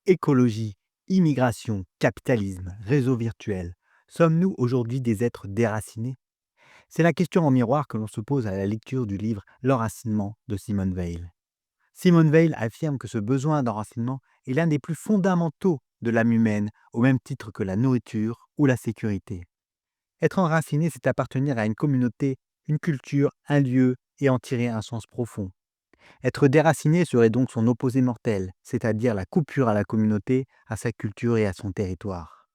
Écologie, immigration, capitalisme, réseau virtuel. Sommes-nous aujourd'hui des êtres déracinés? C'est la question en miroir que l'on se pose à la lecture du livre L'enracinement de Simone Weil. Simone Weil affirme que ce besoin d'enracinement est l'un des plus fondamentaux de l'âme humaine, au même titre que la nourriture ou la sécurité. Être enraciné, c'est appartenir à une communauté, une culture, un lieu et en tirer un sens profond. Être déraciné serait donc son opposé mortel, c'est-à-dire la coupure à la communauté, à sa culture et à son territoire.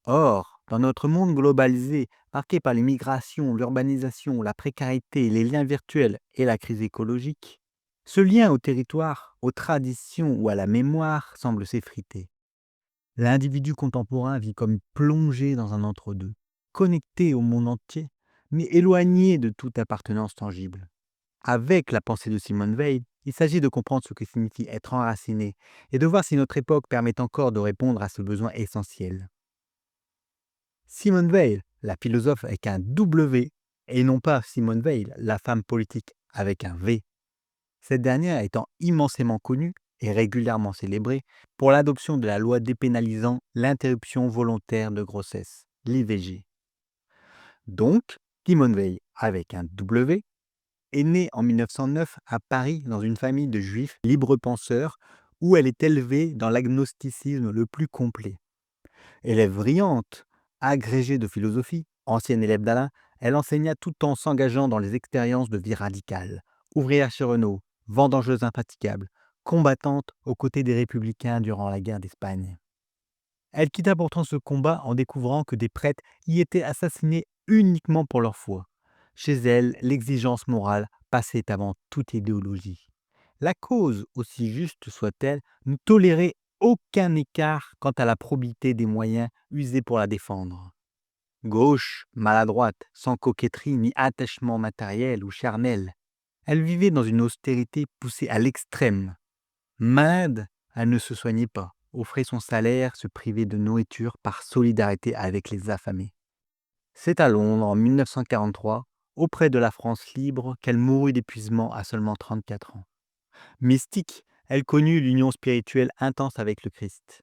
Or, dans notre monde globalisé, marqué par l'immigration, l'urbanisation, la précarité, les liens virtuels et la crise écologique, ce lien au territoire, aux traditions ou à la mémoire semble s'effriter. L'individu contemporain vit comme plongé dans un entre-deux, connecté au monde entier, mais éloigné de toute appartenance tangible. Avec la pensée de Simone Weil, il s'agit de comprendre ce que signifie être enraciné et de voir si notre époque permet encore de répondre à ce besoin essentiel. Simone Weil, la philosophe avec un W, et non pas Simone Veil, la femme politique avec un V. Cette dernière étant immensément connue et régulièrement célébrée pour l'adoption de la loi dépénalisant l'interruption volontaire de grossesse, l'IVG. Donc, Simone Veil avec un W est née en 1909 à Paris dans une famille de juifs libre-penseurs où elle est élevée dans l'agnosticisme le plus complet. Élève brillante, agrégée de philosophie, ancienne élève d'Alain, elle enseigna tout en s'engageant dans les expériences de vie radicale. Ouvrière chez Renault, vendangeuse infatigable, combattante aux côtés des républicains durant la guerre d'Espagne. Elle quitta pourtant ce combat en découvrant que des prêtres y étaient assassinés uniquement pour leur foi. Chez elle, l'exigence morale passait avant toute idéologie. La cause, aussi juste soit-elle, ne tolérait aucun écart quant à la probité des moyens usés pour la défendre. Gauche, maladroite, sans coquetterie ni attachement matériel ou charnel, elle vivait dans une austérité poussée à l'extrême. Malade, elle ne se soignait pas, offrait son salaire, se privait de nourriture par solidarité avec les affamés. C'est à Londres, en 1943, auprès de la France libre, qu'elle mourut d'épuisement à seulement 34 ans. Mystique, elle connut l'union spirituelle intense avec le Christ,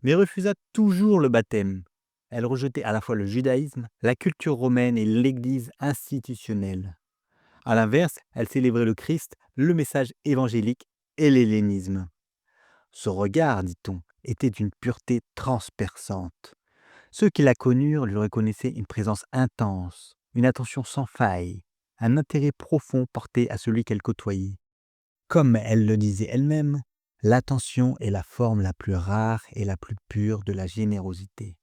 mais refusa toujours le baptême. Elle rejetait à la fois le judaïsme, la culture romaine et l'Église institutionnelle. À l'inverse, elle célébrait le Christ, le message évangélique et l'hellénisme. Ce regard, dit-on, était d'une pureté transperçante. Ceux qui la connurent lui reconnaissaient une présence intense, une attention sans faille, un intérêt profond porté à celui qu'elle côtoyait. Comme elle le disait elle-même, l'attention est la forme la plus rare et la plus pure de la générosité.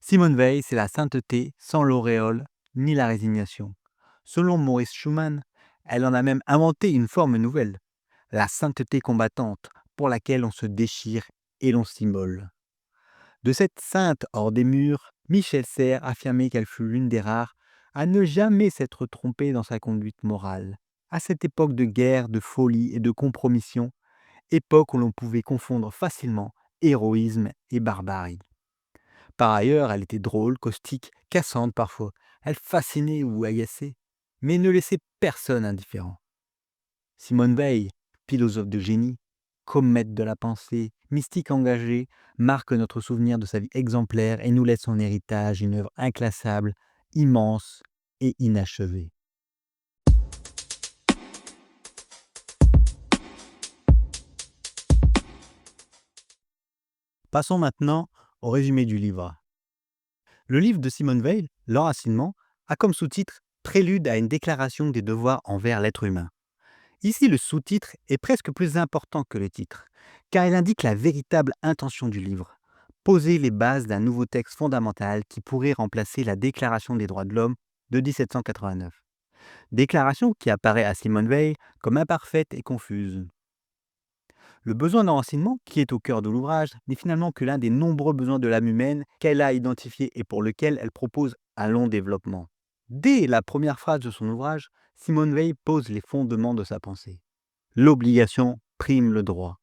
Simone Weil, c'est la sainteté sans l'auréole ni la résignation. Selon Maurice Schumann, elle en a même inventé une forme nouvelle, la sainteté combattante, pour laquelle on se déchire et l'on s'immole. De cette sainte hors des murs, Michel Serres affirmait qu'elle fut l'une des rares à ne jamais s'être trompée dans sa conduite morale. À cette époque de guerre, de folie et de compromission, époque où l'on pouvait confondre facilement héroïsme et barbarie. Par ailleurs, elle était drôle, caustique, cassante parfois. Elle fascinait ou agaçait, mais ne laissait personne indifférent. Simone Weil, philosophe de génie, comète de la pensée, mystique engagée, marque notre souvenir de sa vie exemplaire et nous laisse en héritage une œuvre inclassable, immense et inachevée. Passons maintenant au résumé du livre. Le livre de Simone Weil, L'enracinement, a comme sous-titre Prélude à une déclaration des devoirs envers l'être humain. Ici, le sous-titre est presque plus important que le titre, car il indique la véritable intention du livre, poser les bases d'un nouveau texte fondamental qui pourrait remplacer la Déclaration des droits de l'homme de 1789. Déclaration qui apparaît à Simone Weil comme imparfaite et confuse. Le besoin d'enracinement, qui est au cœur de l'ouvrage, n'est finalement que l'un des nombreux besoins de l'âme humaine qu'elle a identifié et pour lequel elle propose un long développement. Dès la première phrase de son ouvrage, Simone Weil pose les fondements de sa pensée. L'obligation prime le droit.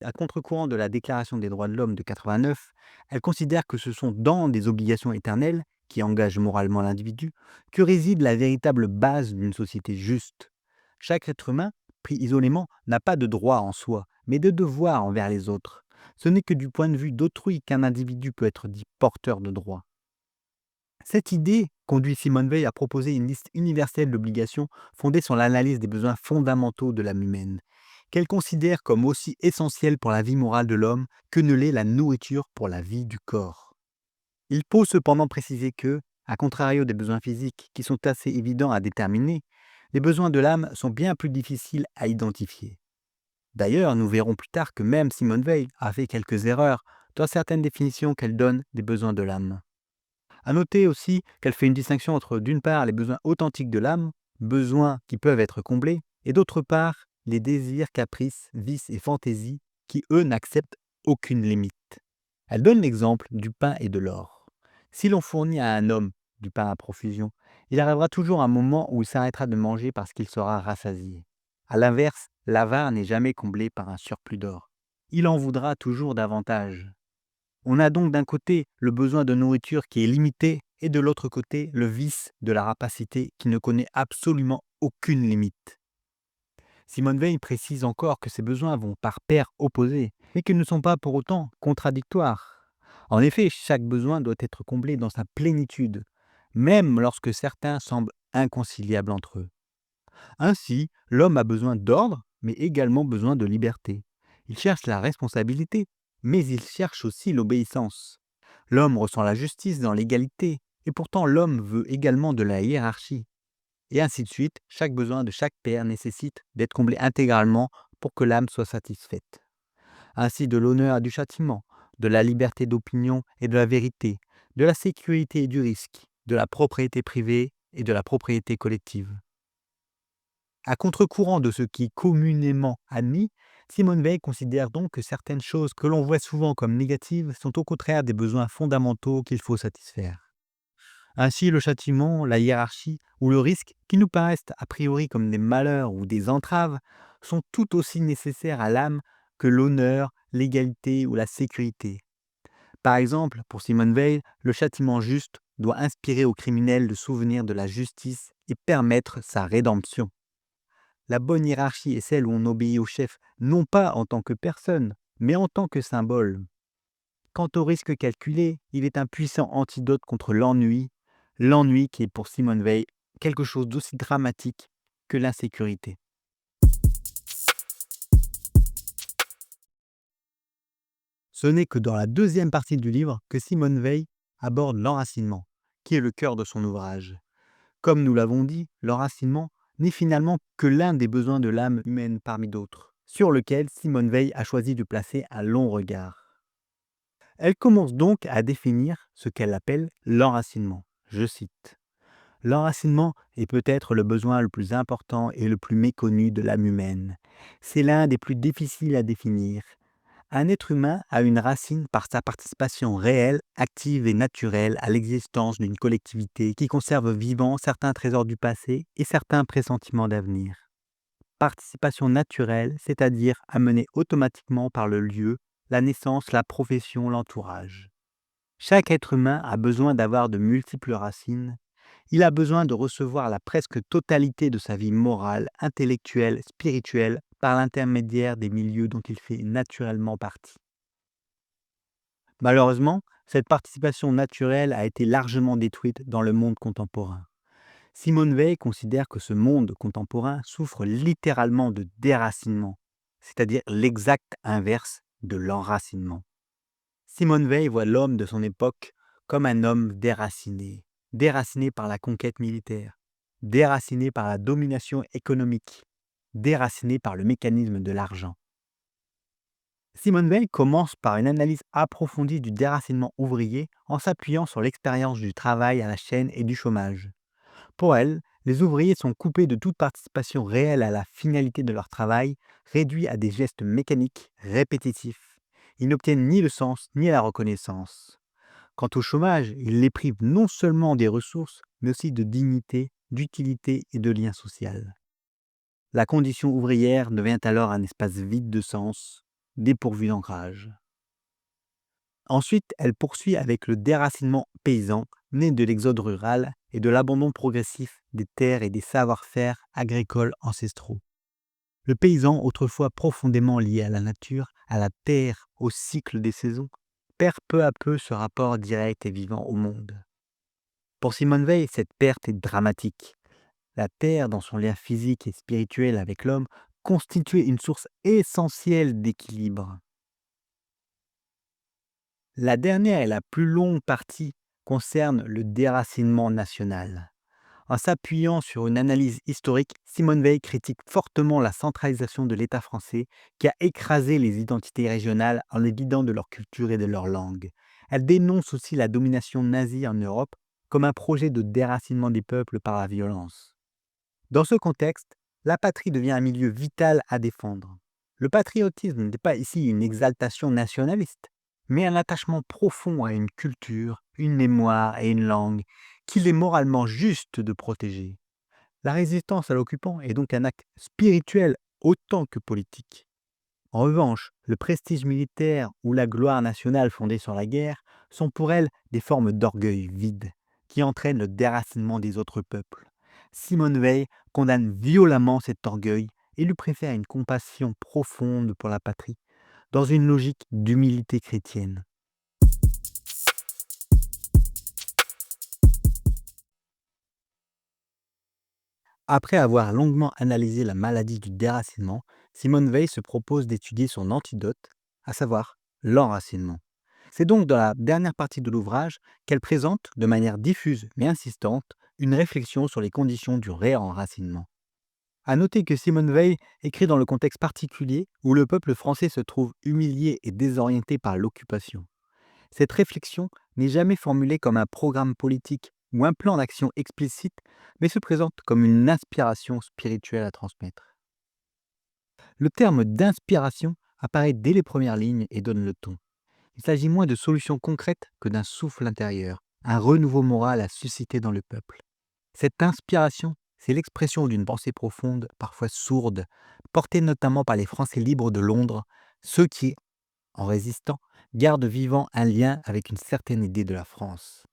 À contre-courant de la Déclaration des droits de l'homme de 89, elle considère que ce sont dans des obligations éternelles, qui engagent moralement l'individu, que réside la véritable base d'une société juste. Chaque être humain, pris isolément, n'a pas de droit en soi, mais de devoir envers les autres. Ce n'est que du point de vue d'autrui qu'un individu peut être dit porteur de droits. Cette idée conduit Simone Veil à proposer une liste universelle d'obligations fondée sur l'analyse des besoins fondamentaux de l'âme humaine, qu'elle considère comme aussi essentielle pour la vie morale de l'homme que ne l'est la nourriture pour la vie du corps. Il faut cependant préciser que, à contrario des besoins physiques qui sont assez évidents à déterminer, les besoins de l'âme sont bien plus difficiles à identifier. D'ailleurs, nous verrons plus tard que même Simone Veil a fait quelques erreurs dans certaines définitions qu'elle donne des besoins de l'âme. À noter aussi qu'elle fait une distinction entre d'une part les besoins authentiques de l'âme, besoins qui peuvent être comblés, et d'autre part les désirs, caprices, vices et fantaisies qui, eux, n'acceptent aucune limite. Elle donne l'exemple du pain et de l'or. Si l'on fournit à un homme du pain à profusion, il arrivera toujours un moment où il s'arrêtera de manger parce qu'il sera rassasié. À l'inverse, l'avare n'est jamais comblé par un surplus d'or. Il en voudra toujours davantage. On a donc d'un côté le besoin de nourriture qui est limité et de l'autre côté le vice de la rapacité qui ne connaît absolument aucune limite. Simone Veil précise encore que ces besoins vont par paires opposées, mais qu'ils ne sont pas pour autant contradictoires. En effet, chaque besoin doit être comblé dans sa plénitude, même lorsque certains semblent inconciliables entre eux. Ainsi, l'homme a besoin d'ordre, mais également besoin de liberté. Il cherche la responsabilité, mais il cherche aussi l'obéissance. L'homme ressent la justice dans l'égalité, et pourtant l'homme veut également de la hiérarchie. Et ainsi de suite, chaque besoin de chaque père nécessite d'être comblé intégralement pour que l'âme soit satisfaite. Ainsi de l'honneur et du châtiment, de la liberté d'opinion et de la vérité, de la sécurité et du risque, de la propriété privée et de la propriété collective. À contre-courant de ce qui est communément admis, Simone Veil considère donc que certaines choses que l'on voit souvent comme négatives sont au contraire des besoins fondamentaux qu'il faut satisfaire. Ainsi, le châtiment, la hiérarchie ou le risque, qui nous paraissent a priori comme des malheurs ou des entraves, sont tout aussi nécessaires à l'âme que l'honneur, l'égalité ou la sécurité. Par exemple, pour Simone Veil, le châtiment juste doit inspirer au criminel le souvenir de la justice et permettre sa rédemption. La bonne hiérarchie est celle où on obéit au chef, non pas en tant que personne, mais en tant que symbole. Quant au risque calculé, il est un puissant antidote contre l'ennui qui est pour Simone Veil quelque chose d'aussi dramatique que l'insécurité. Ce n'est que dans la deuxième partie du livre que Simone Veil aborde l'enracinement, qui est le cœur de son ouvrage. Comme nous l'avons dit, l'enracinement n'est finalement que l'un des besoins de l'âme humaine parmi d'autres, sur lequel Simone Veil a choisi de placer un long regard. Elle commence donc à définir ce qu'elle appelle l'enracinement. Je cite. L'enracinement est peut-être le besoin le plus important et le plus méconnu de l'âme humaine. C'est l'un des plus difficiles à définir. Un être humain a une racine par sa participation réelle, active et naturelle à l'existence d'une collectivité qui conserve vivants certains trésors du passé et certains pressentiments d'avenir. Participation naturelle, c'est-à-dire amenée automatiquement par le lieu, la naissance, la profession, l'entourage. Chaque être humain a besoin d'avoir de multiples racines. Il a besoin de recevoir la presque totalité de sa vie morale, intellectuelle, spirituelle, par l'intermédiaire des milieux dont il fait naturellement partie. Malheureusement, cette participation naturelle a été largement détruite dans le monde contemporain. Simone Veil considère que ce monde contemporain souffre littéralement de déracinement, c'est-à-dire l'exact inverse de l'enracinement. Simone Veil voit l'homme de son époque comme un homme déraciné, déraciné par la conquête militaire, déraciné par la domination économique, déraciné par le mécanisme de l'argent. Simone Veil commence par une analyse approfondie du déracinement ouvrier en s'appuyant sur l'expérience du travail à la chaîne et du chômage. Pour elle, les ouvriers sont coupés de toute participation réelle à la finalité de leur travail, réduits à des gestes mécaniques, répétitifs. Ils n'obtiennent ni le sens ni la reconnaissance. Quant au chômage, il les prive non seulement des ressources, mais aussi de dignité, d'utilité et de lien social. La condition ouvrière devient alors un espace vide de sens, dépourvu d'ancrage. Ensuite, elle poursuit avec le déracinement paysan, né de l'exode rural et de l'abandon progressif des terres et des savoir-faire agricoles ancestraux. Le paysan, autrefois profondément lié à la nature, à la terre, au cycle des saisons, perd peu à peu ce rapport direct et vivant au monde. Pour Simone Veil, cette perte est dramatique. La terre, dans son lien physique et spirituel avec l'homme, constituait une source essentielle d'équilibre. La dernière et la plus longue partie concerne le déracinement national. En s'appuyant sur une analyse historique, Simone Veil critique fortement la centralisation de l'État français qui a écrasé les identités régionales en les vidant de leur culture et de leur langue. Elle dénonce aussi la domination nazie en Europe comme un projet de déracinement des peuples par la violence. Dans ce contexte, la patrie devient un milieu vital à défendre. Le patriotisme n'est pas ici une exaltation nationaliste, mais un attachement profond à une culture, une mémoire et une langue qu'il est moralement juste de protéger. La résistance à l'occupant est donc un acte spirituel autant que politique. En revanche, le prestige militaire ou la gloire nationale fondée sur la guerre sont pour elle des formes d'orgueil vide qui entraînent le déracinement des autres peuples. Simone Veil condamne violemment cet orgueil et lui préfère une compassion profonde pour la patrie, dans une logique d'humilité chrétienne. Après avoir longuement analysé la maladie du déracinement, Simone Veil se propose d'étudier son antidote, à savoir l'enracinement. C'est donc dans la dernière partie de l'ouvrage qu'elle présente, de manière diffuse mais insistante, une réflexion sur les conditions du réenracinement. À noter que Simone Veil écrit dans le contexte particulier où le peuple français se trouve humilié et désorienté par l'occupation. Cette réflexion n'est jamais formulée comme un programme politique ou un plan d'action explicite, mais se présente comme une inspiration spirituelle à transmettre. Le terme d'inspiration apparaît dès les premières lignes et donne le ton. Il s'agit moins de solutions concrètes que d'un souffle intérieur, un renouveau moral à susciter dans le peuple. Cette inspiration, c'est l'expression d'une pensée profonde, parfois sourde, portée notamment par les Français libres de Londres, ceux qui, en résistant, gardent vivant un lien avec une certaine idée de la France.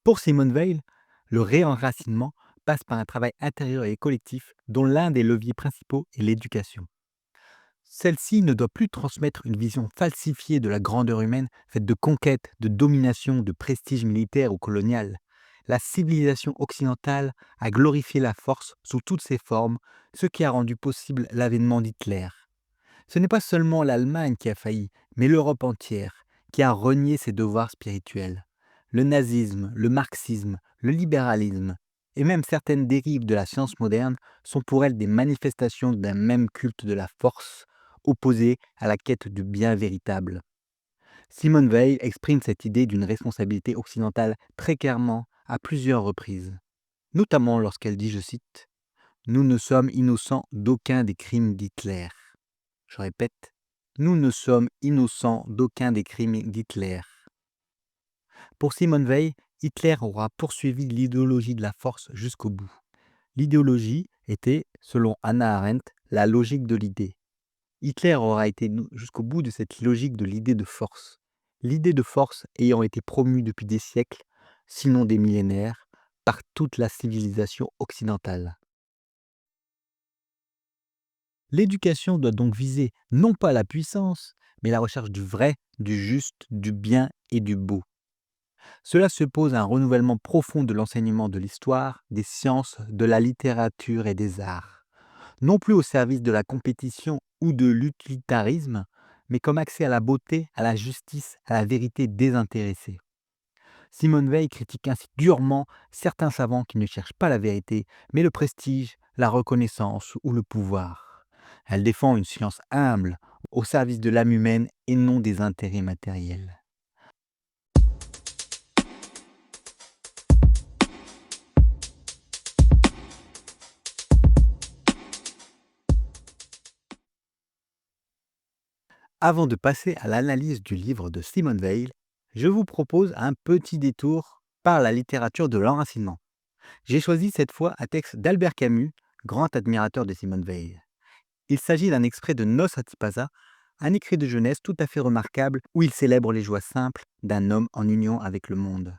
Pour Simone Veil, le réenracinement passe par un travail intérieur et collectif dont l'un des leviers principaux est l'éducation. Celle-ci ne doit plus transmettre une vision falsifiée de la grandeur humaine faite de conquêtes, de domination, de prestige militaire ou colonial. La civilisation occidentale a glorifié la force sous toutes ses formes, ce qui a rendu possible l'avènement d'Hitler. Ce n'est pas seulement l'Allemagne qui a failli, mais l'Europe entière, qui a renié ses devoirs spirituels. Le nazisme, le marxisme, le libéralisme, et même certaines dérives de la science moderne sont pour elle des manifestations d'un même culte de la force, opposé à la quête du bien véritable. Simone Veil exprime cette idée d'une responsabilité occidentale très clairement à plusieurs reprises, notamment lorsqu'elle dit, je cite, « Nous ne sommes innocents d'aucun des crimes d'Hitler ». Je répète, nous ne sommes innocents d'aucun des crimes d'Hitler. Pour Simone Veil, Hitler aura poursuivi l'idéologie de la force jusqu'au bout. L'idéologie était, selon Hannah Arendt, la logique de l'idée. Hitler aura été jusqu'au bout de cette logique de l'idée de force. L'idée de force ayant été promue depuis des siècles, sinon des millénaires, par toute la civilisation occidentale. L'éducation doit donc viser non pas la puissance, mais la recherche du vrai, du juste, du bien et du beau. Cela suppose un renouvellement profond de l'enseignement de l'histoire, des sciences, de la littérature et des arts. Non plus au service de la compétition ou de l'utilitarisme, mais comme accès à la beauté, à la justice, à la vérité désintéressée. Simone Veil critique ainsi durement certains savants qui ne cherchent pas la vérité, mais le prestige, la reconnaissance ou le pouvoir. Elle défend une science humble, au service de l'âme humaine et non des intérêts matériels. Avant de passer à l'analyse du livre de Simone Veil, je vous propose un petit détour par la littérature de l'enracinement. J'ai choisi cette fois un texte d'Albert Camus, grand admirateur de Simone Veil. Il s'agit d'un extrait de Nos Attipasa, un écrit de jeunesse tout à fait remarquable où il célèbre les joies simples d'un homme en union avec le monde.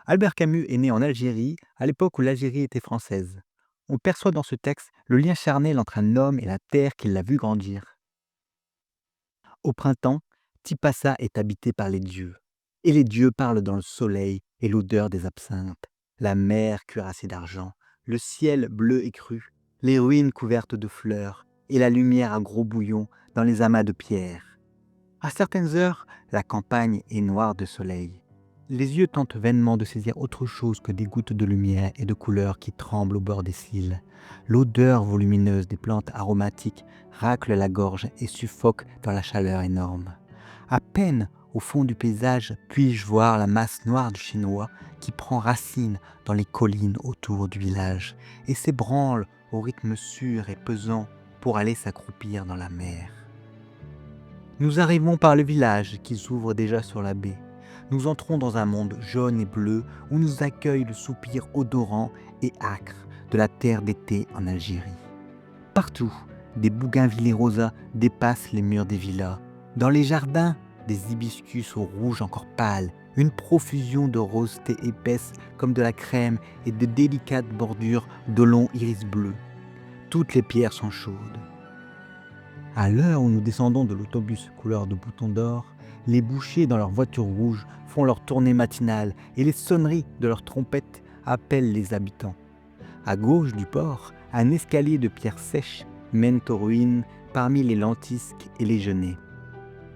Albert Camus est né en Algérie, à l'époque où l'Algérie était française. On perçoit dans ce texte le lien charnel entre un homme et la terre qui l'a vu grandir. Au printemps, Tipasa est habité par les dieux. Et les dieux parlent dans le soleil et l'odeur des absinthes, la mer cuirassée d'argent, le ciel bleu et cru, les ruines couvertes de fleurs et la lumière à gros bouillons dans les amas de pierre. À certaines heures, la campagne est noire de soleil. Les yeux tentent vainement de saisir autre chose que des gouttes de lumière et de couleurs qui tremblent au bord des cils. L'odeur volumineuse des plantes aromatiques racle la gorge et suffoque dans la chaleur énorme. À peine, au fond du paysage, puis-je voir la masse noire du chinois qui prend racine dans les collines autour du village et s'ébranle au rythme sûr et pesant pour aller s'accroupir dans la mer. Nous arrivons par le village qui s'ouvre déjà sur la baie. Nous entrons dans un monde jaune et bleu où nous accueille le soupir odorant et âcre de la terre d'été en Algérie. Partout, des bougainvillées rosas dépassent les murs des villas. Dans les jardins, des hibiscus au rouge encore pâle, une profusion de rosées épaisses comme de la crème et de délicates bordures de longs iris bleus. Toutes les pierres sont chaudes. À l'heure où nous descendons de l'autobus couleur de bouton d'or, les bouchers dans leurs voitures rouges font leur tournée matinale et les sonneries de leurs trompettes appellent les habitants. À gauche du port, un escalier de pierres sèches mène aux ruines parmi les lentisques et les genêts.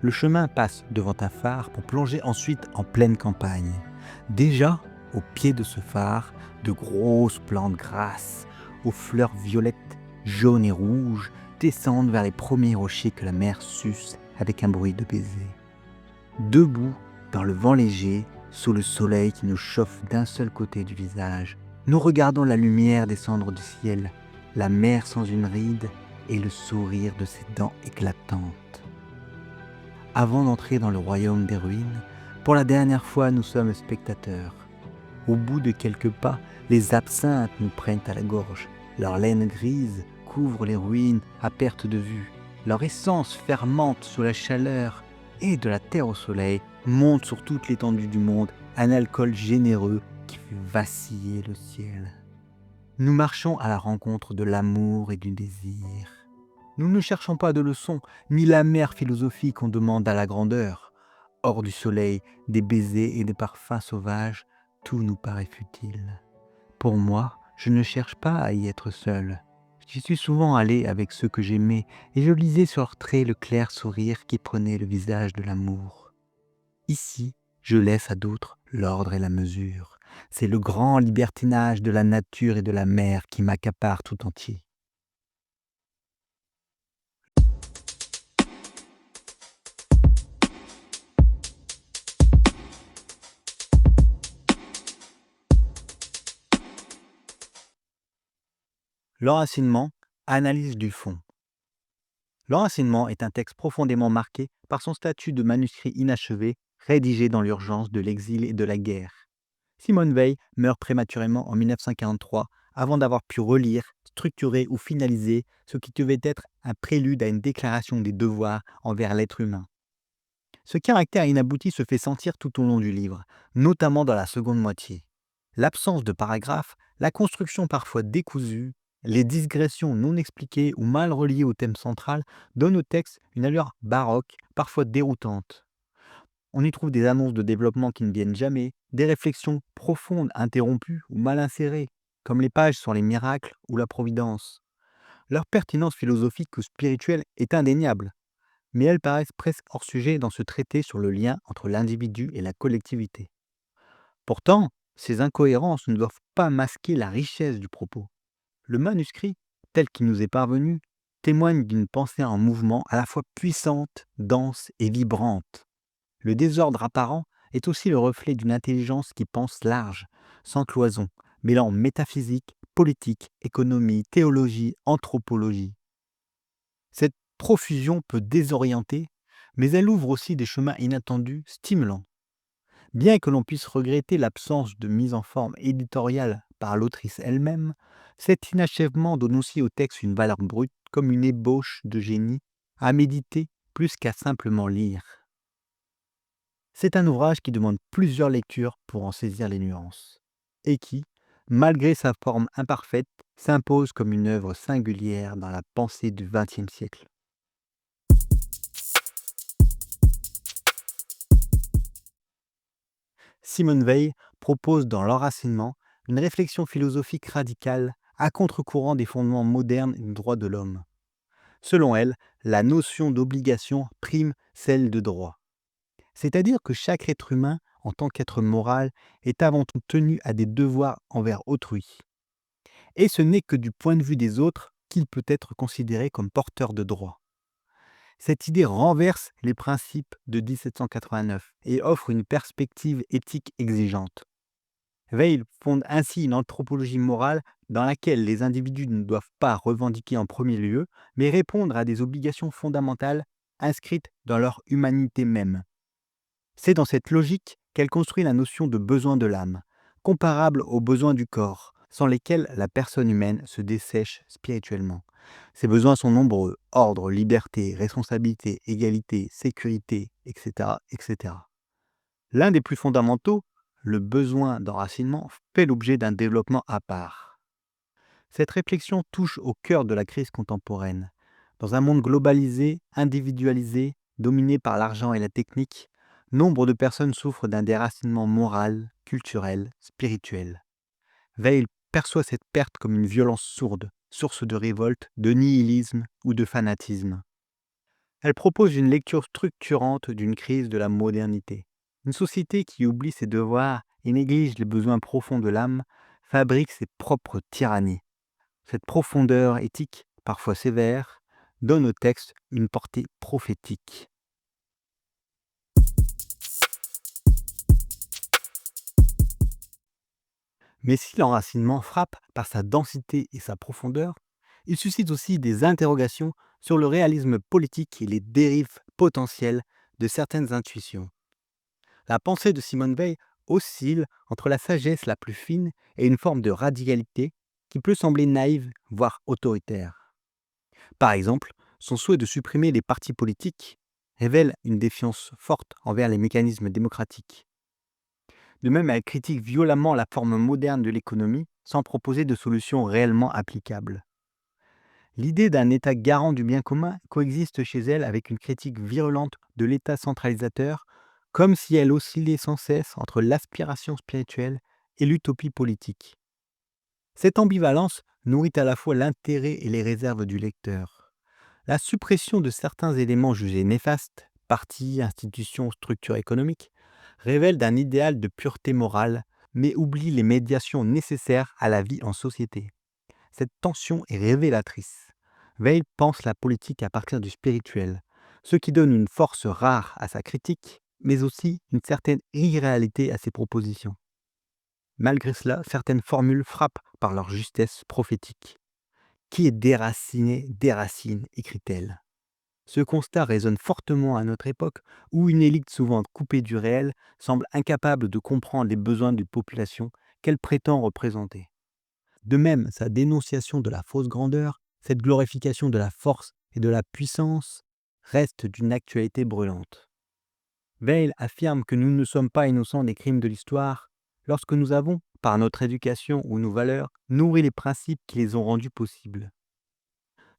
Le chemin passe devant un phare pour plonger ensuite en pleine campagne. Déjà, au pied de ce phare, de grosses plantes grasses, aux fleurs violettes, jaunes et rouges, descendent vers les premiers rochers que la mer suce avec un bruit de baiser. Debout, dans le vent léger, sous le soleil qui nous chauffe d'un seul côté du visage, nous regardons la lumière descendre du ciel, la mer sans une ride et le sourire de ses dents éclatantes. Avant d'entrer dans le royaume des ruines, pour la dernière fois nous sommes spectateurs. Au bout de quelques pas, les absinthes nous prennent à la gorge. Leur laine grise couvre les ruines à perte de vue. Leur essence fermente sous la chaleur et de la terre au soleil monte sur toute l'étendue du monde un alcool généreux qui fait vaciller le ciel. Nous marchons à la rencontre de l'amour et du désir. Nous ne cherchons pas de leçons, ni la mer philosophie qu'on demande à la grandeur. Hors du soleil, des baisers et des parfums sauvages, tout nous paraît futile. Pour moi, je ne cherche pas à y être seul. J'y suis souvent allé avec ceux que j'aimais et je lisais sur leurs traits le clair sourire qui prenait le visage de l'amour. Ici, je laisse à d'autres l'ordre et la mesure. C'est le grand libertinage de la nature et de la mer qui m'accapare tout entier. L'enracinement, analyse du fond. L'enracinement est un texte profondément marqué par son statut de manuscrit inachevé, rédigé dans l'urgence de l'exil et de la guerre. Simone Weil meurt prématurément en 1943 avant d'avoir pu relire, structurer ou finaliser ce qui devait être un prélude à une déclaration des devoirs envers l'être humain. Ce caractère inabouti se fait sentir tout au long du livre, notamment dans la seconde moitié. L'absence de paragraphes, la construction parfois décousue, les digressions non expliquées ou mal reliées au thème central donnent au texte une allure baroque, parfois déroutante. On y trouve des annonces de développement qui ne viennent jamais, des réflexions profondes interrompues ou mal insérées, comme les pages sur les miracles ou la providence. Leur pertinence philosophique ou spirituelle est indéniable, mais elles paraissent presque hors sujet dans ce traité sur le lien entre l'individu et la collectivité. Pourtant, ces incohérences ne doivent pas masquer la richesse du propos. Le manuscrit, tel qu'il nous est parvenu, témoigne d'une pensée en mouvement à la fois puissante, dense et vibrante. Le désordre apparent est aussi le reflet d'une intelligence qui pense large, sans cloison, mêlant métaphysique, politique, économie, théologie, anthropologie. Cette profusion peut désorienter, mais elle ouvre aussi des chemins inattendus, stimulants. Bien que l'on puisse regretter l'absence de mise en forme éditoriale par l'autrice elle-même, cet inachèvement donne aussi au texte une valeur brute comme une ébauche de génie à méditer plus qu'à simplement lire. C'est un ouvrage qui demande plusieurs lectures pour en saisir les nuances, et qui, malgré sa forme imparfaite, s'impose comme une œuvre singulière dans la pensée du XXe siècle. Simone Veil propose dans l'enracinement une réflexion philosophique radicale à contre-courant des fondements modernes du droit de l'homme. Selon elle, la notion d'obligation prime celle de droit. C'est-à-dire que chaque être humain, en tant qu'être moral, est avant tout tenu à des devoirs envers autrui. Et ce n'est que du point de vue des autres qu'il peut être considéré comme porteur de droit. Cette idée renverse les principes de 1789 et offre une perspective éthique exigeante. Weil fonde ainsi une anthropologie morale dans laquelle les individus ne doivent pas revendiquer en premier lieu, mais répondre à des obligations fondamentales inscrites dans leur humanité même. C'est dans cette logique qu'elle construit la notion de besoin de l'âme, comparable aux besoins du corps, sans lesquels la personne humaine se dessèche spirituellement. Ces besoins sont nombreux: ordre, liberté, responsabilité, égalité, sécurité, etc., etc. L'un des plus fondamentaux, le besoin d'enracinement, fait l'objet d'un développement à part. Cette réflexion touche au cœur de la crise contemporaine. Dans un monde globalisé, individualisé, dominé par l'argent et la technique, nombre de personnes souffrent d'un déracinement moral, culturel, spirituel. Weil perçoit cette perte comme une violence sourde, source de révolte, de nihilisme ou de fanatisme. Elle propose une lecture structurante d'une crise de la modernité. Une société qui oublie ses devoirs et néglige les besoins profonds de l'âme fabrique ses propres tyrannies. Cette profondeur éthique, parfois sévère, donne au texte une portée prophétique. Mais si l'enracinement frappe par sa densité et sa profondeur, il suscite aussi des interrogations sur le réalisme politique et les dérives potentielles de certaines intuitions. La pensée de Simone Veil oscille entre la sagesse la plus fine et une forme de radicalité qui peut sembler naïve, voire autoritaire. Par exemple, son souhait de supprimer les partis politiques révèle une défiance forte envers les mécanismes démocratiques. De même, elle critique violemment la forme moderne de l'économie sans proposer de solution réellement applicable. L'idée d'un État garant du bien commun coexiste chez elle avec une critique virulente de l'État centralisateur, comme si elle oscillait sans cesse entre l'aspiration spirituelle et l'utopie politique. Cette ambivalence nourrit à la fois l'intérêt et les réserves du lecteur. La suppression de certains éléments jugés néfastes, partis, institutions, structures économiques, révèle d'un idéal de pureté morale, mais oublie les médiations nécessaires à la vie en société. Cette tension est révélatrice. Weil pense la politique à partir du spirituel, ce qui donne une force rare à sa critique, mais aussi une certaine irréalité à ses propositions. Malgré cela, certaines formules frappent par leur justesse prophétique. Qui est déraciné, déracine, écrit-elle. Ce constat résonne fortement à notre époque, où une élite souvent coupée du réel semble incapable de comprendre les besoins d'une population qu'elle prétend représenter. De même, sa dénonciation de la fausse grandeur, cette glorification de la force et de la puissance, reste d'une actualité brûlante. Weil affirme que nous ne sommes pas innocents des crimes de l'histoire lorsque nous avons, par notre éducation ou nos valeurs, nourri les principes qui les ont rendus possibles.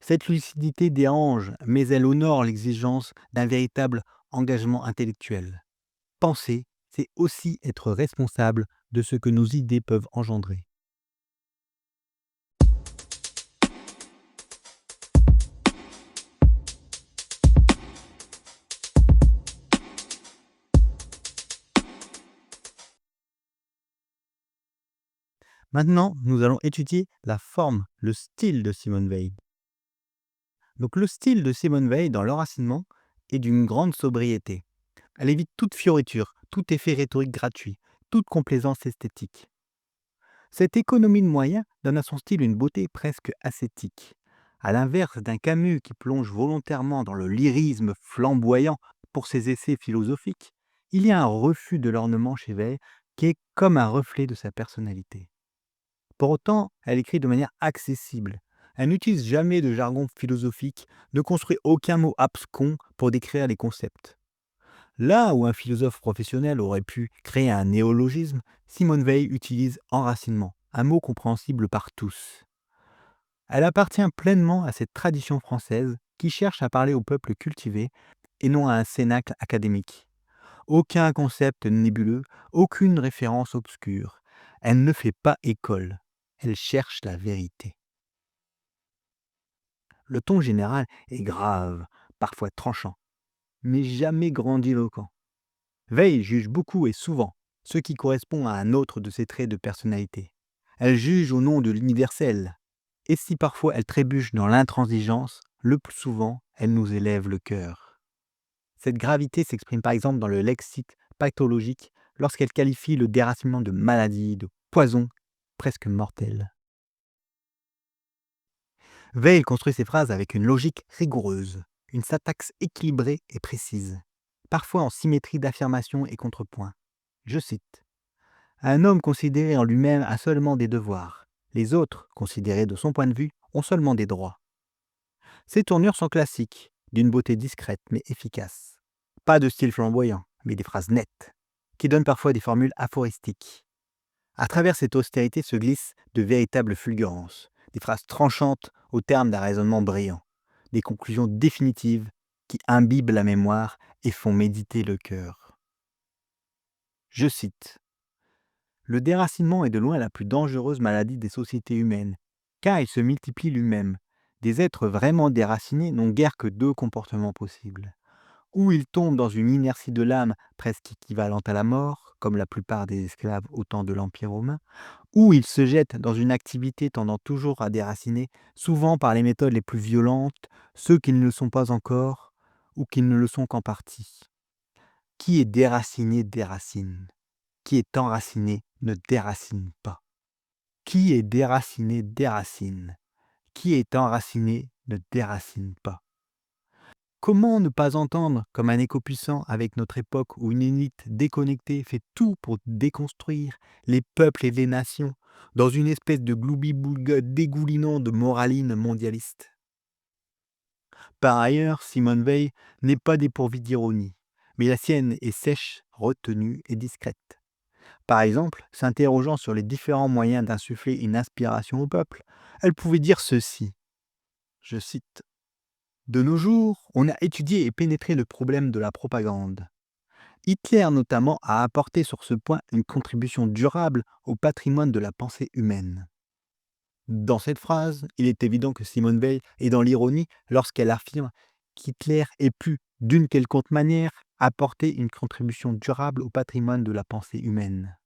Cette lucidité dérange, mais elle honore l'exigence d'un véritable engagement intellectuel. Penser, c'est aussi être responsable de ce que nos idées peuvent engendrer. Maintenant, nous allons étudier la forme, le style de Simone Veil. Donc, le style de Simone Veil dans l'enracinement est d'une grande sobriété. Elle évite toute fioriture, tout effet rhétorique gratuit, toute complaisance esthétique. Cette économie de moyens donne à son style une beauté presque ascétique. À l'inverse d'un Camus qui plonge volontairement dans le lyrisme flamboyant pour ses essais philosophiques, il y a un refus de l'ornement chez Veil qui est comme un reflet de sa personnalité. Pour autant, elle écrit de manière accessible. Elle n'utilise jamais de jargon philosophique, ne construit aucun mot abscon pour décrire les concepts. Là où un philosophe professionnel aurait pu créer un néologisme, Simone Veil utilise enracinement, un mot compréhensible par tous. Elle appartient pleinement à cette tradition française qui cherche à parler au peuple cultivé et non à un cénacle académique. Aucun concept nébuleux, aucune référence obscure. Elle ne fait pas école, elle cherche la vérité. Le ton général est grave, parfois tranchant, mais jamais grandiloquent. Veil juge beaucoup et souvent, ce qui correspond à un autre de ses traits de personnalité. Elle juge au nom de l'universel, et si parfois elle trébuche dans l'intransigeance, le plus souvent, elle nous élève le cœur. Cette gravité s'exprime par exemple dans le lexique pathologique lorsqu'elle qualifie le déracinement de maladie, de poison, presque mortel. Veil construit ses phrases avec une logique rigoureuse, une syntaxe équilibrée et précise, parfois en symétrie d'affirmation et contrepoint. Je cite. Un homme considéré en lui-même a seulement des devoirs. Les autres, considérés de son point de vue, ont seulement des droits. Ces tournures sont classiques, d'une beauté discrète mais efficace. Pas de style flamboyant, mais des phrases nettes, qui donnent parfois des formules aphoristiques. À travers cette austérité se glissent de véritables fulgurances, des phrases tranchantes au terme d'un raisonnement brillant, des conclusions définitives qui imbibent la mémoire et font méditer le cœur. Je cite. Le déracinement est de loin la plus dangereuse maladie des sociétés humaines, car il se multiplie lui-même. Des êtres vraiment déracinés n'ont guère que deux comportements possibles. Ou ils tombent dans une inertie de l'âme presque équivalente à la mort, comme la plupart des esclaves au temps de l'Empire romain, ou ils se jettent dans une activité tendant toujours à déraciner, souvent par les méthodes les plus violentes, ceux qui ne le sont pas encore, ou qui ne le sont qu'en partie. Qui est déraciné déracine. Qui est enraciné ne déracine pas. Qui est déraciné déracine. Qui est enraciné ne déracine pas. Comment ne pas entendre, comme un écho puissant avec notre époque où une élite déconnectée fait tout pour déconstruire les peuples et les nations, dans une espèce de gloubi-boulga dégoulinant de moraline mondialiste. Par ailleurs, Simone Veil n'est pas dépourvue d'ironie, mais la sienne est sèche, retenue et discrète. Par exemple, s'interrogeant sur les différents moyens d'insuffler une inspiration au peuple, elle pouvait dire ceci, je cite, de nos jours, on a étudié et pénétré le problème de la propagande. Hitler notamment a apporté sur ce point une contribution durable au patrimoine de la pensée humaine. Dans cette phrase, il est évident que Simone Veil est dans l'ironie lorsqu'elle affirme qu'Hitler ait pu, d'une quelconque manière, apporter une contribution durable au patrimoine de la pensée humaine.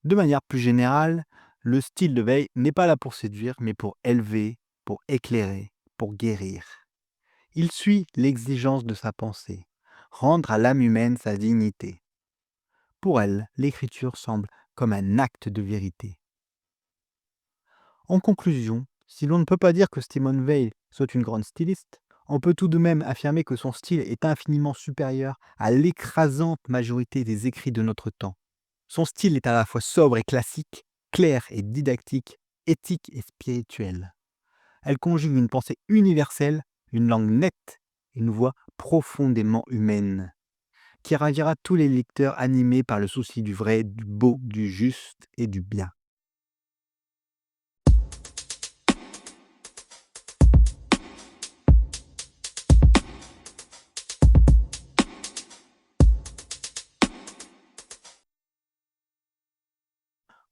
De manière plus générale, le style de Veil n'est pas là pour séduire, mais pour élever, pour éclairer, pour guérir. Il suit l'exigence de sa pensée, rendre à l'âme humaine sa dignité. Pour elle, l'écriture semble comme un acte de vérité. En conclusion, si l'on ne peut pas dire que Simone Veil soit une grande styliste, on peut tout de même affirmer que son style est infiniment supérieur à l'écrasante majorité des écrits de notre temps. Son style est à la fois sobre et classique, clair et didactique, éthique et spirituel. Elle conjugue une pensée universelle, une langue nette, une voix profondément humaine, qui ravira tous les lecteurs animés par le souci du vrai, du beau, du juste et du bien.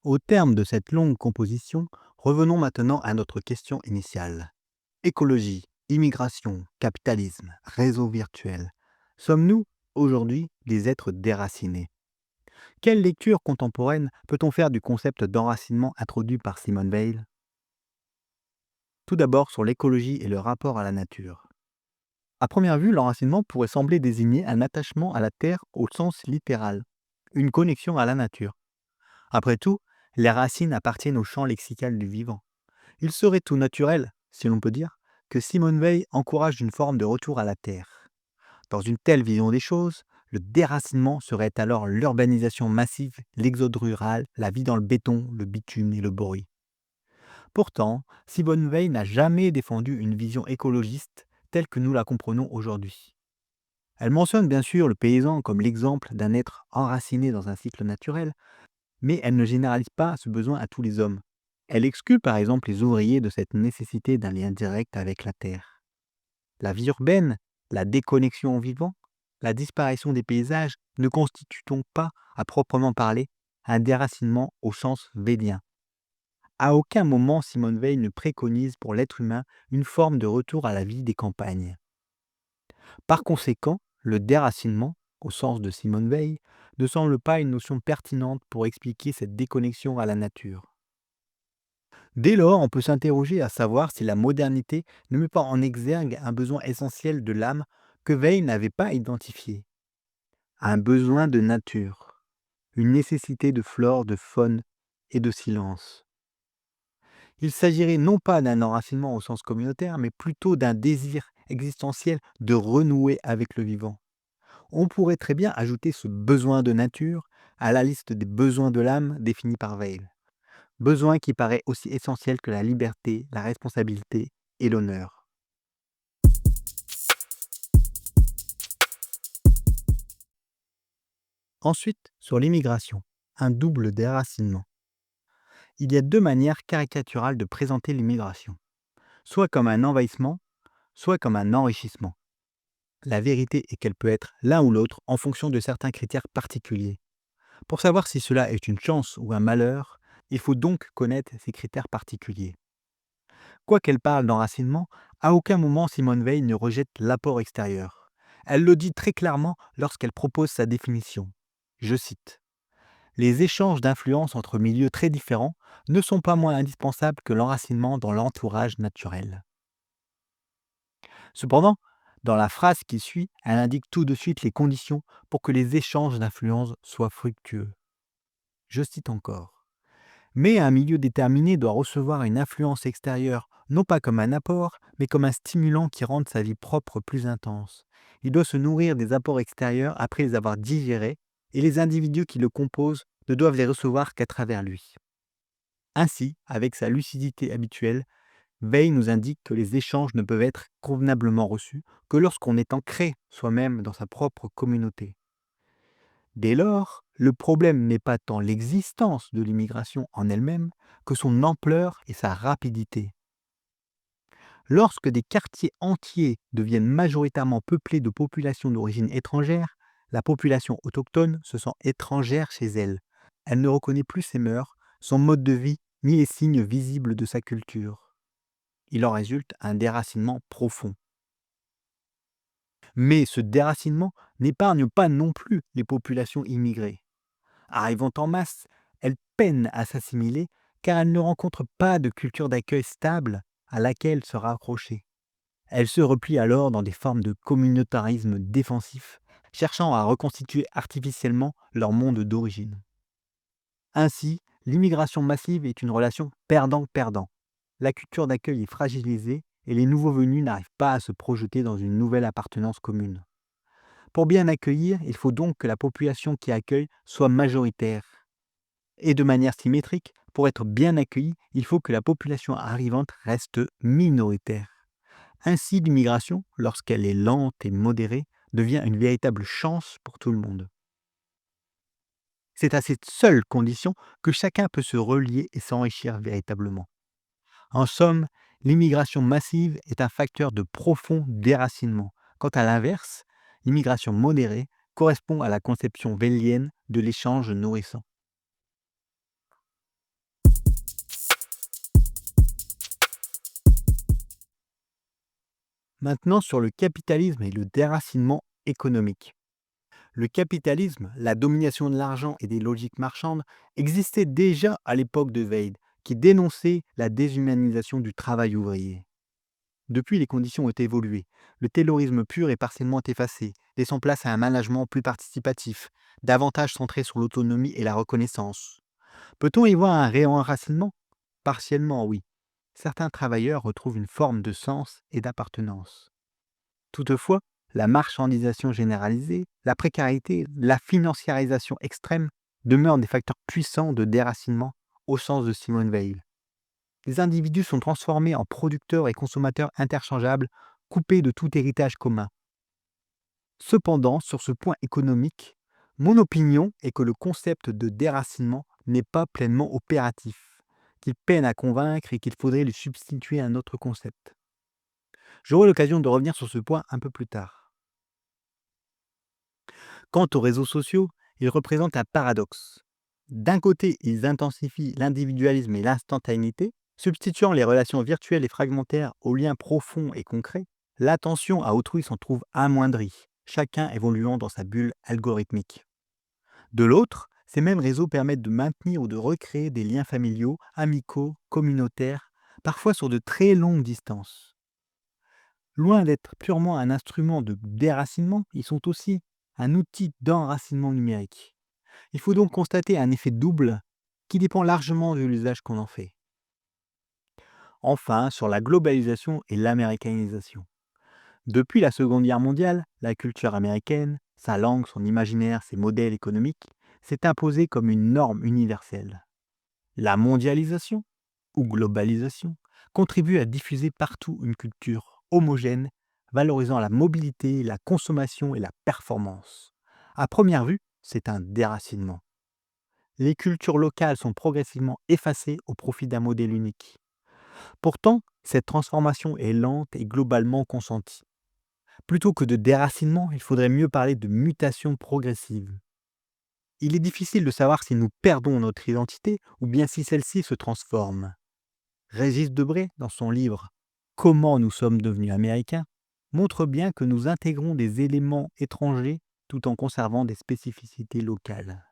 Au terme de cette longue composition, revenons maintenant à notre question initiale. Écologie, immigration, capitalisme, réseau virtuel. Sommes-nous, aujourd'hui, des êtres déracinés? Quelle lecture contemporaine peut-on faire du concept d'enracinement introduit par Simone Veil? Tout d'abord sur l'écologie et le rapport à la nature. À première vue, l'enracinement pourrait sembler désigner un attachement à la terre au sens littéral, une connexion à la nature. Après tout, les racines appartiennent au champ lexical du vivant. Il serait tout naturel, si l'on peut dire, que Simone Veil encourage une forme de retour à la terre. Dans une telle vision des choses, le déracinement serait alors l'urbanisation massive, l'exode rural, la vie dans le béton, le bitume et le bruit. Pourtant, Simone Veil n'a jamais défendu une vision écologiste telle que nous la comprenons aujourd'hui. Elle mentionne bien sûr le paysan comme l'exemple d'un être enraciné dans un cycle naturel, mais elle ne généralise pas ce besoin à tous les hommes. Elle exclut par exemple les ouvriers de cette nécessité d'un lien direct avec la terre. La vie urbaine, la déconnexion au vivant, La disparition des paysages ne constitue donc pas, à proprement parler, un déracinement au sens védien. À aucun moment Simone Veil ne préconise pour l'être humain une forme de retour à la vie des campagnes. Par conséquent, le déracinement, au sens de Simone Veil, ne semble pas une notion pertinente pour expliquer cette déconnexion à la nature. Dès lors, on peut s'interroger à savoir si la modernité ne met pas en exergue un besoin essentiel de l'âme que Veil n'avait pas identifié. Un besoin de nature, une nécessité de flore, de faune et de silence. Il s'agirait non pas d'un enracinement au sens communautaire, mais plutôt d'un désir existentiel de renouer avec le vivant. On pourrait très bien ajouter ce besoin de nature à la liste des besoins de l'âme définis par Veil. Besoin qui paraît aussi essentiel que la liberté, la responsabilité et l'honneur. Ensuite, sur l'immigration, un double déracinement. Il y a deux manières caricaturales de présenter l'immigration, soit comme un envahissement, soit comme un enrichissement. La vérité est qu'elle peut être l'un ou l'autre en fonction de certains critères particuliers. Pour savoir si cela est une chance ou un malheur, il faut donc connaître ces critères particuliers. Quoi qu'elle parle d'enracinement, à aucun moment Simone Veil ne rejette l'apport extérieur. Elle le dit très clairement lorsqu'elle propose sa définition. Je cite: les échanges d'influences entre milieux très différents ne sont pas moins indispensables que l'enracinement dans l'entourage naturel. Cependant, dans la phrase qui suit, elle indique tout de suite les conditions pour que les échanges d'influences soient fructueux. Je cite encore: mais un milieu déterminé doit recevoir une influence extérieure, non pas comme un apport, mais comme un stimulant qui rende sa vie propre plus intense. Il doit se nourrir des apports extérieurs après les avoir digérés, et les individus qui le composent ne doivent les recevoir qu'à travers lui. Ainsi, avec sa lucidité habituelle, Veil nous indique que les échanges ne peuvent être convenablement reçus que lorsqu'on est ancré soi-même dans sa propre communauté. Dès lors, le problème n'est pas tant l'existence de l'immigration en elle-même que son ampleur et sa rapidité. Lorsque des quartiers entiers deviennent majoritairement peuplés de populations d'origine étrangère, la population autochtone se sent étrangère chez elle. Elle ne reconnaît plus ses mœurs, son mode de vie, ni les signes visibles de sa culture. Il en résulte un déracinement profond. Mais ce déracinement n'épargne pas non plus les populations immigrées. Arrivant en masse, elles peinent à s'assimiler car elles ne rencontrent pas de culture d'accueil stable à laquelle se raccrocher. Elles se replient alors dans des formes de communautarisme défensif, cherchant à reconstituer artificiellement leur monde d'origine. Ainsi, l'immigration massive est une relation perdant-perdant. La culture d'accueil est fragilisée et les nouveaux venus n'arrivent pas à se projeter dans une nouvelle appartenance commune. Pour bien accueillir, il faut donc que la population qui accueille soit majoritaire. Et de manière symétrique, pour être bien accueillie, il faut que la population arrivante reste minoritaire. Ainsi, l'immigration, lorsqu'elle est lente et modérée, devient une véritable chance pour tout le monde. C'est à cette seule condition que chacun peut se relier et s'enrichir véritablement. En somme, l'immigration massive est un facteur de profond déracinement. Quant à l'inverse, l'immigration modérée correspond à la conception vélienne de l'échange nourrissant. Maintenant sur le capitalisme et le déracinement économique. Le capitalisme, la domination de l'argent et des logiques marchandes, existait déjà à l'époque de Veil, qui dénonçait la déshumanisation du travail ouvrier. Depuis, les conditions ont évolué. Le taylorisme pur est partiellement effacé, laissant place à un management plus participatif, davantage centré sur l'autonomie et la reconnaissance. Peut-on y voir un réenracinement? Partiellement, oui. Certains travailleurs retrouvent une forme de sens et d'appartenance. Toutefois, la marchandisation généralisée, la précarité, la financiarisation extrême demeurent des facteurs puissants de déracinement au sens de Simone Veil. Les individus sont transformés en producteurs et consommateurs interchangeables, coupés de tout héritage commun. Cependant, sur ce point économique, mon opinion est que le concept de déracinement n'est pas pleinement opératif, qu'il peine à convaincre et qu'il faudrait lui substituer un autre concept. J'aurai l'occasion de revenir sur ce point un peu plus tard. Quant aux réseaux sociaux, ils représentent un paradoxe. D'un côté, ils intensifient l'individualisme et l'instantanéité, substituant les relations virtuelles et fragmentaires aux liens profonds et concrets. L'attention à autrui s'en trouve amoindrie, chacun évoluant dans sa bulle algorithmique. De l'autre, ces mêmes réseaux permettent de maintenir ou de recréer des liens familiaux, amicaux, communautaires, parfois sur de très longues distances. Loin d'être purement un instrument de déracinement, ils sont aussi un outil d'enracinement numérique. Il faut donc constater un effet double qui dépend largement de l'usage qu'on en fait. Enfin, sur la globalisation et l'américanisation. Depuis la Seconde Guerre mondiale, la culture américaine, sa langue, son imaginaire, ses modèles économiques, s'est imposée comme une norme universelle. La mondialisation, ou globalisation, contribue à diffuser partout une culture homogène, valorisant la mobilité, la consommation et la performance. À première vue, c'est un déracinement. Les cultures locales sont progressivement effacées au profit d'un modèle unique. Pourtant, cette transformation est lente et globalement consentie. Plutôt que de déracinement, il faudrait mieux parler de mutation progressive. Il est difficile de savoir si nous perdons notre identité ou bien si celle-ci se transforme. Régis Debray, dans son livre Comment nous sommes devenus américains, montre bien que nous intégrons des éléments étrangers tout en conservant des spécificités locales.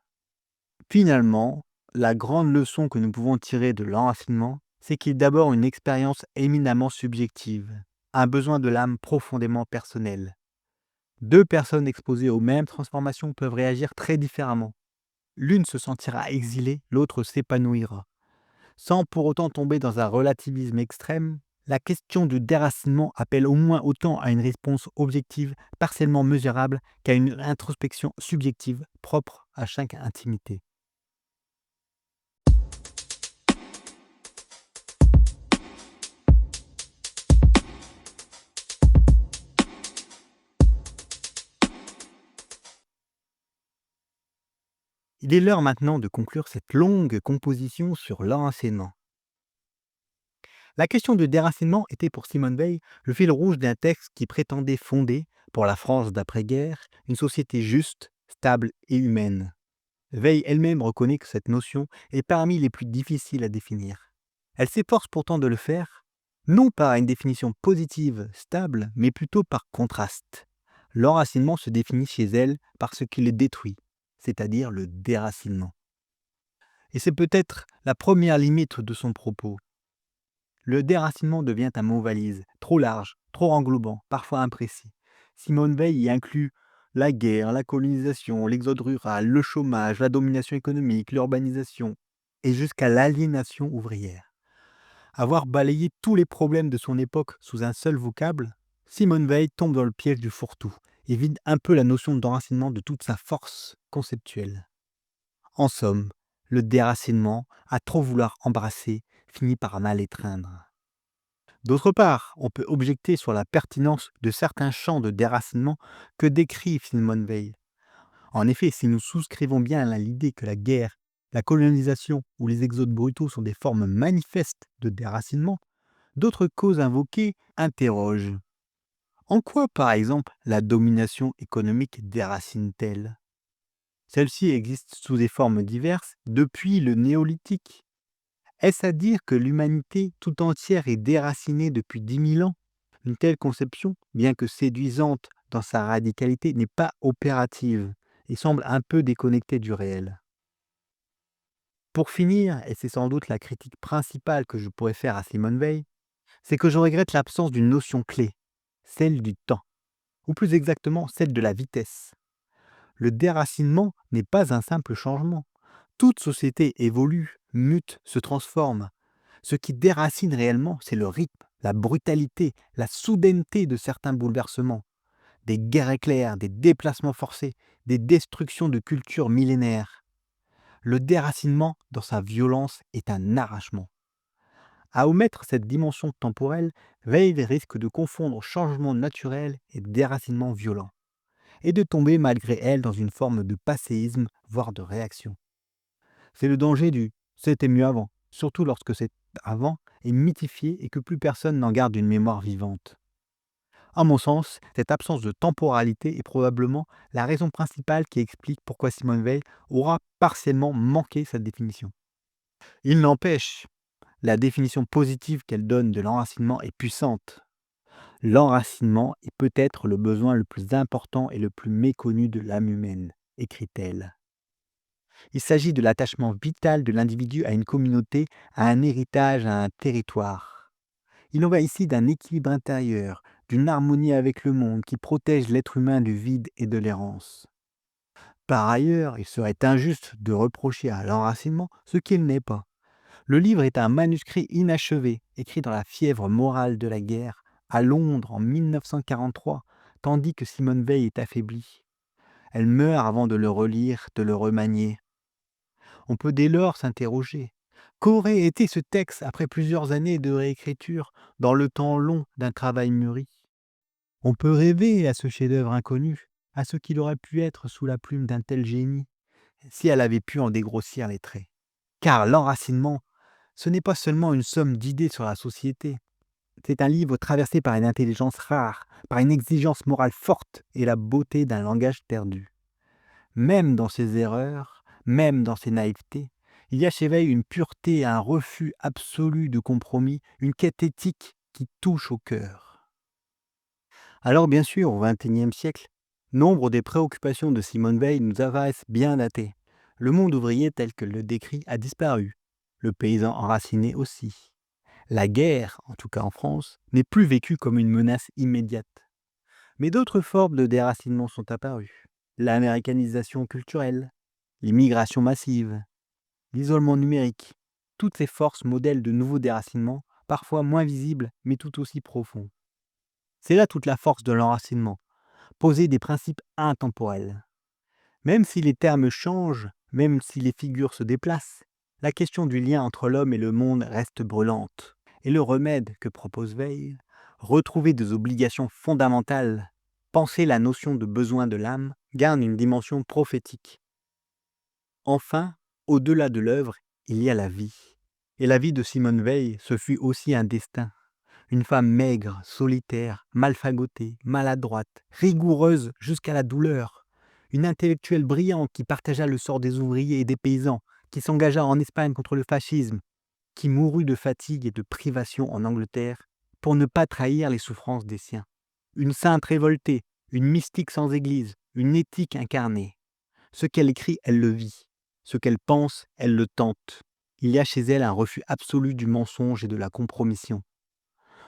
Finalement, la grande leçon que nous pouvons tirer de l'enracinement, c'est qu'il est d'abord une expérience éminemment subjective, un besoin de l'âme profondément personnel. Deux personnes exposées aux mêmes transformations peuvent réagir très différemment. L'une se sentira exilée, l'autre s'épanouira. Sans pour autant tomber dans un relativisme extrême, la question du déracinement appelle au moins autant à une réponse objective, partiellement mesurable, qu'à une introspection subjective propre à chaque intimité. Il est l'heure maintenant de conclure cette longue composition sur l'enracinement. La question du déracinement était pour Simone Veil le fil rouge d'un texte qui prétendait fonder, pour la France d'après-guerre, une société juste, stable et humaine. Veil elle-même reconnaît que cette notion est parmi les plus difficiles à définir. Elle s'efforce pourtant de le faire, non par une définition positive, stable, mais plutôt par contraste. L'enracinement se définit chez elle par ce qui le détruit, c'est-à-dire le déracinement. Et c'est peut-être la première limite de son propos. Le déracinement devient un mot valise, trop large, trop englobant, parfois imprécis. Simone Veil y inclut la guerre, la colonisation, l'exode rural, le chômage, la domination économique, l'urbanisation, et jusqu'à l'aliénation ouvrière. Avoir balayé tous les problèmes de son époque sous un seul vocable, Simone Veil tombe dans le piège du fourre-tout et vide un peu la notion d'enracinement de toute sa force conceptuelle. En somme, le déracinement, à trop vouloir embrasser, finit par mal étreindre. D'autre part, on peut objecter sur la pertinence de certains champs de déracinement que décrit Simone Veil. En effet, si nous souscrivons bien à l'idée que la guerre, la colonisation ou les exodes brutaux sont des formes manifestes de déracinement, d'autres causes invoquées interrogent. En quoi, par exemple, la domination économique déracine-t-elle? Celle-ci existe sous des formes diverses depuis le néolithique. Est-ce à dire que l'humanité tout entière est déracinée depuis 10 000 ans? Une telle conception, bien que séduisante dans sa radicalité, n'est pas opérative et semble un peu déconnectée du réel. Pour finir, et c'est sans doute la critique principale que je pourrais faire à Simone Veil, c'est que je regrette l'absence d'une notion clé, celle du temps, ou plus exactement celle de la vitesse. Le déracinement n'est pas un simple changement. Toute société évolue, mute, se transforme. Ce qui déracine réellement, c'est le rythme, la brutalité, la soudaineté de certains bouleversements. Des guerres éclairs, des déplacements forcés, des destructions de cultures millénaires. Le déracinement, dans sa violence, est un arrachement. À omettre cette dimension temporelle, Veil risque de confondre changement naturel et déracinement violent, et de tomber malgré elle dans une forme de passéisme, voire de réaction. C'est le danger du «c'était mieux avant», surtout lorsque cet avant est mythifié et que plus personne n'en garde une mémoire vivante. À mon sens, cette absence de temporalité est probablement la raison principale qui explique pourquoi Simone Veil aura partiellement manqué sa définition. Il n'empêche, la définition positive qu'elle donne de l'enracinement est puissante. L'enracinement est peut-être le besoin le plus important et le plus méconnu de l'âme humaine, écrit-elle. Il s'agit de l'attachement vital de l'individu à une communauté, à un héritage, à un territoire. Il en va ici d'un équilibre intérieur, d'une harmonie avec le monde qui protège l'être humain du vide et de l'errance. Par ailleurs, il serait injuste de reprocher à l'enracinement ce qu'il n'est pas. Le livre est un manuscrit inachevé, écrit dans la fièvre morale de la guerre, à Londres en 1943, tandis que Simone Veil est affaiblie. Elle meurt avant de le relire, de le remanier. On peut dès lors s'interroger. Qu'aurait été ce texte après plusieurs années de réécriture, dans le temps long d'un travail mûri? On peut rêver à ce chef-d'œuvre inconnu, à ce qu'il aurait pu être sous la plume d'un tel génie, si elle avait pu en dégrossir les traits. Car l'enracinement, ce n'est pas seulement une somme d'idées sur la société. C'est un livre traversé par une intelligence rare, par une exigence morale forte et la beauté d'un langage perdu. Même dans ses erreurs, même dans ses naïvetés, il y a chez Veil une pureté, un refus absolu de compromis, une quête éthique qui touche au cœur. Alors bien sûr, au XXIe siècle, nombre des préoccupations de Simone Veil nous apparaissent bien datées. Le monde ouvrier tel que le décrit a disparu, le paysan enraciné aussi. La guerre, en tout cas en France, n'est plus vécue comme une menace immédiate. Mais d'autres formes de déracinement sont apparues. L'américanisation culturelle, l'immigration massive, l'isolement numérique. Toutes ces forces modèlent de nouveaux déracinements, parfois moins visibles mais tout aussi profonds. C'est là toute la force de l'enracinement, poser des principes intemporels. Même si les termes changent, même si les figures se déplacent, la question du lien entre l'homme et le monde reste brûlante. Et le remède que propose Veil, retrouver des obligations fondamentales, penser la notion de besoin de l'âme, garde une dimension prophétique. Enfin, au-delà de l'œuvre, il y a la vie. Et la vie de Simone Veil, ce fut aussi un destin. Une femme maigre, solitaire, malfagotée, maladroite, rigoureuse jusqu'à la douleur. Une intellectuelle brillante qui partagea le sort des ouvriers et des paysans, qui s'engagea en Espagne contre le fascisme, qui mourut de fatigue et de privation en Angleterre pour ne pas trahir les souffrances des siens. Une sainte révoltée, une mystique sans église, une éthique incarnée. Ce qu'elle écrit, elle le vit. Ce qu'elle pense, elle le tente. Il y a chez elle un refus absolu du mensonge et de la compromission.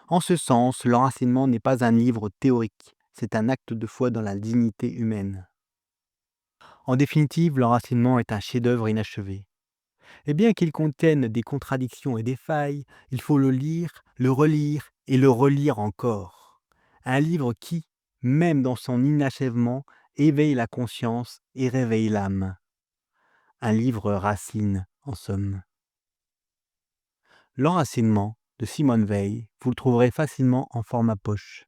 En ce sens, l'enracinement n'est pas un livre théorique, c'est un acte de foi dans la dignité humaine. En définitive, l'enracinement est un chef-d'œuvre inachevé. Et bien qu'il contienne des contradictions et des failles, il faut le lire, le relire et le relire encore. Un livre qui, même dans son inachèvement, éveille la conscience et réveille l'âme. Un livre racine, en somme. L'enracinement de Simone Veil, vous le trouverez facilement en format poche.